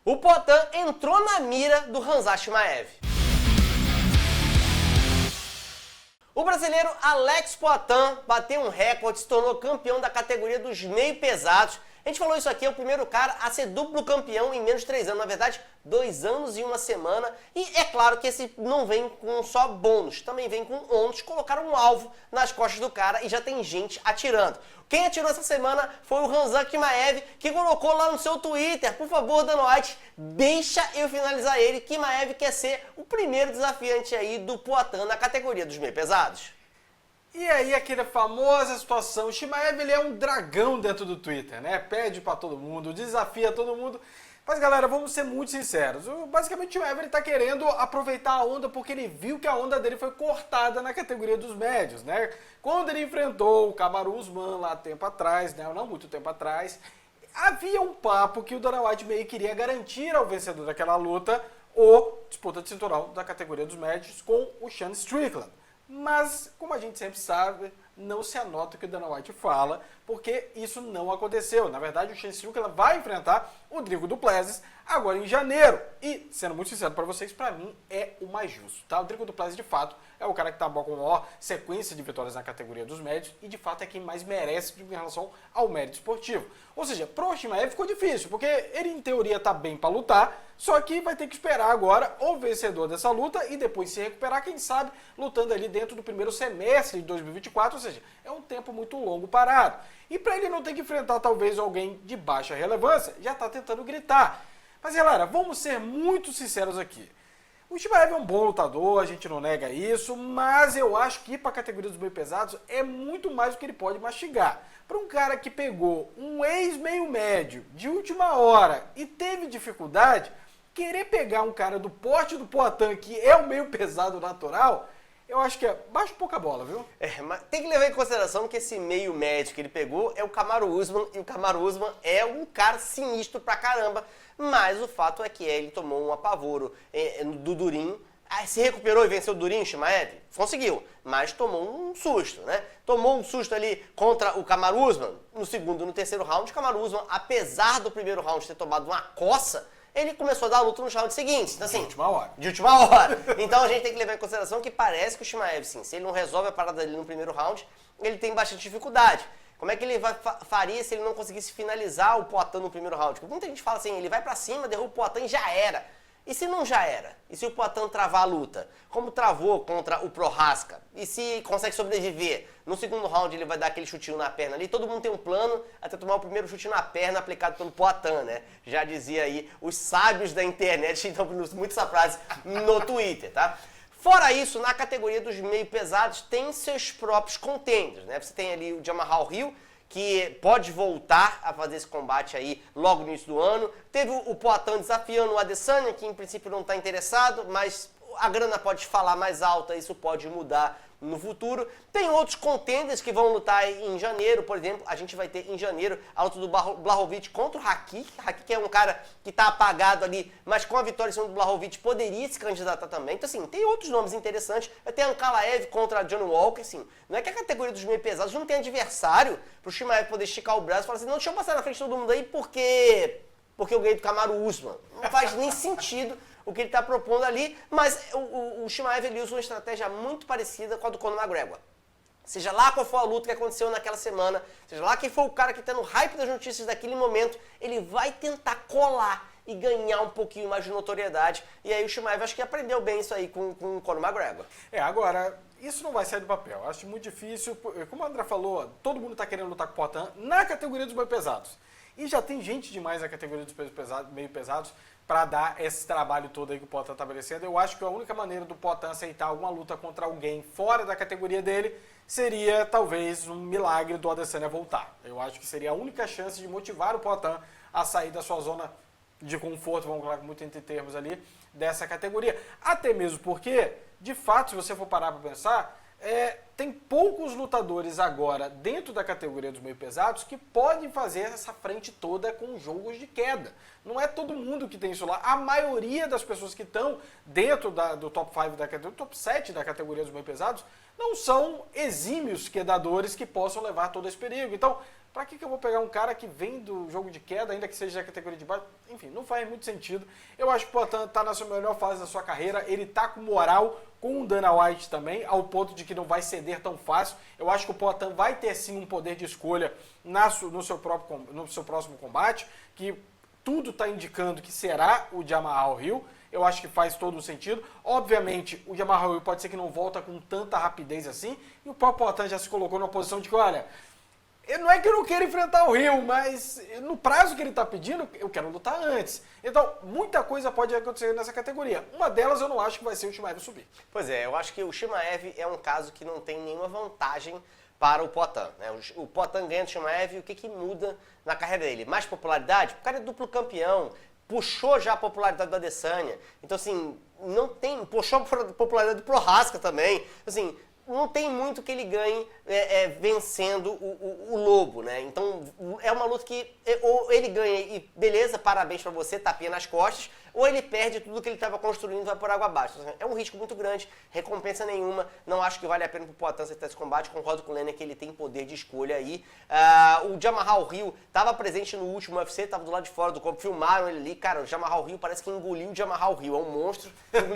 O Poatan entrou na mira do Khamzat Chimaev. O brasileiro Alex Poatan bateu um recorde, se tornou campeão da categoria dos meio pesados. A gente falou isso aqui, é o primeiro cara a ser duplo campeão em menos de 3 anos. Na verdade, 2 anos e 1 semana. E é claro que esse não vem com só bônus, também vem com ônus. Colocaram um alvo nas costas do cara e já tem gente atirando. Quem atirou essa semana foi o Khamzat Chimaev, que colocou lá no seu Twitter: por favor, Dana White, deixa eu finalizar ele. Chimaev quer ser o primeiro desafiante aí do Poatan na categoria dos meio pesados. E aí aquela famosa situação, o Chimaev ele é um dragão dentro do Twitter, né? Pede pra todo mundo, desafia todo mundo. Mas galera, vamos ser muito sinceros, basicamente o Chimaev ele tá querendo aproveitar a onda porque ele viu que a onda dele foi cortada na categoria dos médios, né? Quando ele enfrentou o Kamaru Usman lá tempo atrás, né? Não muito tempo atrás, havia um papo que o Dana White meio queria garantir ao vencedor daquela luta o disputa de cinturão da categoria dos médios com o Sean Strickland. Mas, como a gente sempre sabe, não se anota o que o Dana White fala, porque isso não aconteceu. Na verdade, o Sean Strickland vai enfrentar o Dricus du Plessis agora em janeiro. E, sendo muito sincero para vocês, para mim é o mais justo, tá? O Dricus du Plessis, de fato, é o cara que tá com a maior sequência de vitórias na categoria dos médios e, de fato, é quem mais merece em relação ao mérito esportivo. Ou seja, pro Chimaev ficou difícil, porque ele, em teoria, tá bem para lutar, só que vai ter que esperar agora o vencedor dessa luta e depois se recuperar, quem sabe, lutando ali dentro do primeiro semestre de 2024, ou seja, é um tempo muito longo parado. E para ele não ter que enfrentar talvez alguém de baixa relevância, já tá tentando gritar. Mas galera, vamos ser muito sinceros aqui. O Chimaev é um bom lutador, a gente não nega isso, mas eu acho que ir para a categoria dos meio pesados é muito mais do que ele pode mastigar. Para um cara que pegou um ex-meio médio de última hora e teve dificuldade, querer pegar um cara do porte do Poatan, que é o meio pesado natural, eu acho que é baixa um pouco a bola, viu? Mas tem que levar em consideração que esse meio médio que ele pegou é o Kamaru Usman, e o Kamaru Usman é um cara sinistro pra caramba, mas o fato é que ele tomou um apavoro do Durin. Se recuperou e venceu o Durin, Chimaev? Conseguiu, mas tomou um susto, né? Tomou um susto ali contra o Kamaru Usman no segundo e no terceiro round. O Kamaru Usman, apesar do primeiro round ter tomado uma coça, ele começou a dar a luta nos rounds seguintes. Então, assim, de última hora. De última hora. Então a gente tem que levar em consideração que parece que o Chimaev, sim, se ele não resolve a parada dele no primeiro round, ele tem bastante dificuldade. Como é que ele faria se ele não conseguisse finalizar o Poatan no primeiro round? Porque muita gente fala assim, ele vai pra cima, derruba o Poatan e já era. E se não já era? E se o Poatan travar a luta? Como travou contra o Prohaska? E se consegue sobreviver? No segundo round ele vai dar aquele chutinho na perna ali. Todo mundo tem um plano até tomar o primeiro chute na perna aplicado pelo Poatan, né? Já dizia aí os sábios da internet, então muito essa frase no Twitter, tá? Fora isso, na categoria dos meio pesados tem seus próprios contenders, né? Você tem ali o Jamahal Hill, que pode voltar a fazer esse combate aí logo no início do ano. Teve o Poatan desafiando o Adesanya, que em princípio não está interessado, mas a grana pode falar mais alta, isso pode mudar no futuro. Tem outros contenders que vão lutar em janeiro, por exemplo, a gente vai ter em janeiro a luta do Blachowicz contra o Rakik. Rakik é um cara que está apagado ali, mas com a vitória em cima do Blachowicz poderia se candidatar também. Então assim, tem outros nomes interessantes. Vai ter Ankalaev contra Johnny Walker, assim. Não é que a categoria dos meio pesados não tem adversário pro Chimaev poder esticar o braço e falar assim, não, deixa eu passar na frente de todo mundo aí porque eu ganhei do Kamaru Usman. Não faz nem sentido o que ele está propondo ali, mas o Chimaev ele usa uma estratégia muito parecida com a do Conor McGregor. Seja lá qual for a luta que aconteceu naquela semana, seja lá quem for o cara que está no hype das notícias daquele momento, ele vai tentar colar e ganhar um pouquinho mais de notoriedade. E aí o Chimaev acho que aprendeu bem isso aí com o Conor McGregor. Agora, isso não vai sair do papel. Eu acho muito difícil. Como o André falou, todo mundo está querendo lutar com o Poatan na categoria dos meio pesados. E já tem gente demais na categoria dos meio pesados para dar esse trabalho todo aí que o Poatan está estabelecendo. Eu acho que a única maneira do Poatan aceitar alguma luta contra alguém fora da categoria dele seria talvez um milagre do Adesanya voltar. Eu acho que seria a única chance de motivar o Poatan a sair da sua zona de conforto, vamos colocar muito entre termos ali, dessa categoria. Até mesmo porque, de fato, se você for parar para pensar, tem poucos lutadores agora dentro da categoria dos meio pesados que podem fazer essa frente toda com jogos de queda. Não é todo mundo que tem isso lá. A maioria das pessoas que estão dentro do top 5 do top 7 da categoria dos meio pesados não são exímios quedadores que possam levar todo esse perigo. Então, Pra que eu vou pegar um cara que vem do jogo de queda, ainda que seja da categoria de baixo? Enfim, não faz muito sentido. Eu acho que o Poatan tá na sua melhor fase da sua carreira, ele tá com moral, com o Dana White também, ao ponto de que não vai ceder tão fácil. Eu acho que o Poatan vai ter sim um poder de escolha no seu próximo combate, que tudo está indicando que será o Jamahal Hill. Eu acho que faz todo o sentido. Obviamente, o Jamahal Hill pode ser que não volta com tanta rapidez assim, e o próprio Poatan já se colocou numa posição de que, olha, não é que eu não quero enfrentar o Hill, mas no prazo que ele está pedindo, eu quero lutar antes. Então, muita coisa pode acontecer nessa categoria. Uma delas eu não acho que vai ser o Chimaev subir. Pois é, eu acho que o Chimaev é um caso que não tem nenhuma vantagem para o Poatan, né? O Poatan ganha do Chimaev e o que muda na carreira dele? Mais popularidade? O cara é duplo campeão, puxou já a popularidade do Adesanya. Então, assim, não tem... Puxou a popularidade do Prohaska também. Assim, não tem muito que ele ganhe vencendo o Lobo, né? Então, é uma luta que ou ele ganha e beleza, parabéns pra você, tapinha nas costas, ou ele perde tudo que ele estava construindo e vai por água abaixo. É um risco muito grande, recompensa nenhuma, não acho que vale a pena pro Poatan aceitar esse combate, concordo com o Lennon que ele tem poder de escolha aí. O Jamahal Hill estava presente no último UFC, estava do lado de fora do corpo, filmaram ele ali, cara, o Jamahal Hill parece que engoliu o Jamahal Hill, é um monstro,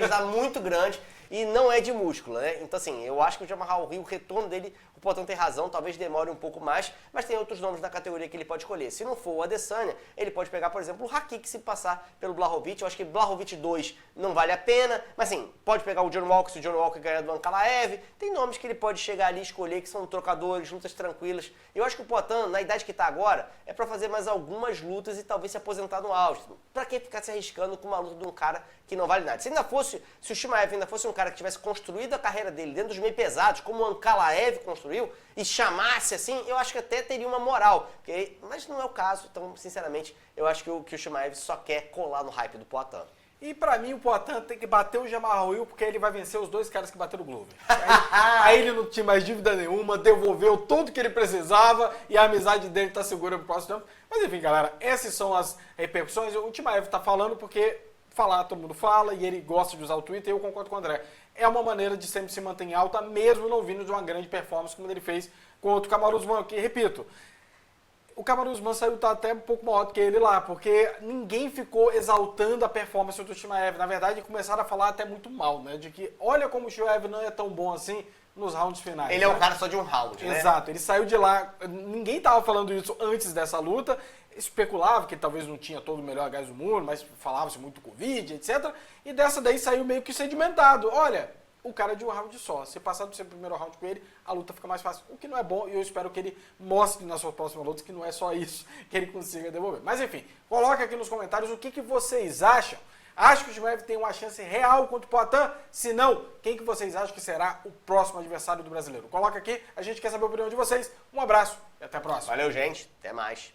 tá muito grande e não é de músculo, né? Então assim, eu acho que o Jamahal Hill, o retorno dele, o Poatan tem razão, talvez demore um pouco mais, mas tem outros nomes na categoria que ele pode escolher. Se não for o Adesanya, ele pode pegar, por exemplo, o Rakik se passar pelo Blachowicz. Eu acho que Blachowicz 2 não vale a pena, mas assim, pode pegar o John Walker se o John Walker ganhar do Ankalaev. Tem nomes que ele pode chegar ali e escolher, que são trocadores, lutas tranquilas. Eu acho que o Poatan, na idade que está agora, é para fazer mais algumas lutas e talvez se aposentar no auge. Pra que ficar se arriscando com uma luta de um cara que não vale nada? Se o Chimaev ainda fosse um cara que tivesse construído a carreira dele dentro dos meio pesados, como o Ankalaev construiu, e chamasse assim, eu acho que até teria uma moral. Mas não é o caso, então, sinceramente, eu acho que o Chimaev só quer colar no hype do Poatan. E pra mim o Poatan tem que bater o Jamahal Hill, porque ele vai vencer os dois caras que bateram o Glover. Aí ele não tinha mais dívida nenhuma, devolveu tudo que ele precisava e a amizade dele tá segura pro próximo tempo. Mas enfim, galera, essas são as repercussões. O Chimaev tá falando porque falar todo mundo fala e ele gosta de usar o Twitter, e eu concordo com o André. É uma maneira de sempre se manter em alta, mesmo não vindo de uma grande performance como ele fez contra o Kamaru Usman, que, repito, o Kamaru Usman saiu até um pouco maior do que ele lá, porque ninguém ficou exaltando a performance do Chimaev. Na verdade, começaram a falar até muito mal, né? De que olha como o Chimaev não é tão bom assim nos rounds finais. Ele é um cara só de um round, né? Exato, ele saiu de lá, ninguém tava falando isso antes dessa luta, especulava que talvez não tinha todo o melhor gás do mundo, mas falava-se muito Covid, etc. E dessa daí saiu meio que sedimentado. Olha, o cara é de um round só. Se passar do seu primeiro round com ele, a luta fica mais fácil. O que não é bom, e eu espero que ele mostre na sua próxima luta que não é só isso que ele consiga devolver. Mas enfim, coloca aqui nos comentários o que vocês acham. Acho que o Chimaev tem uma chance real contra o Poatan? Se não, quem que vocês acham que será o próximo adversário do brasileiro? Coloca aqui, a gente quer saber a opinião de vocês. Um abraço e até a próxima. Valeu, gente. Até mais.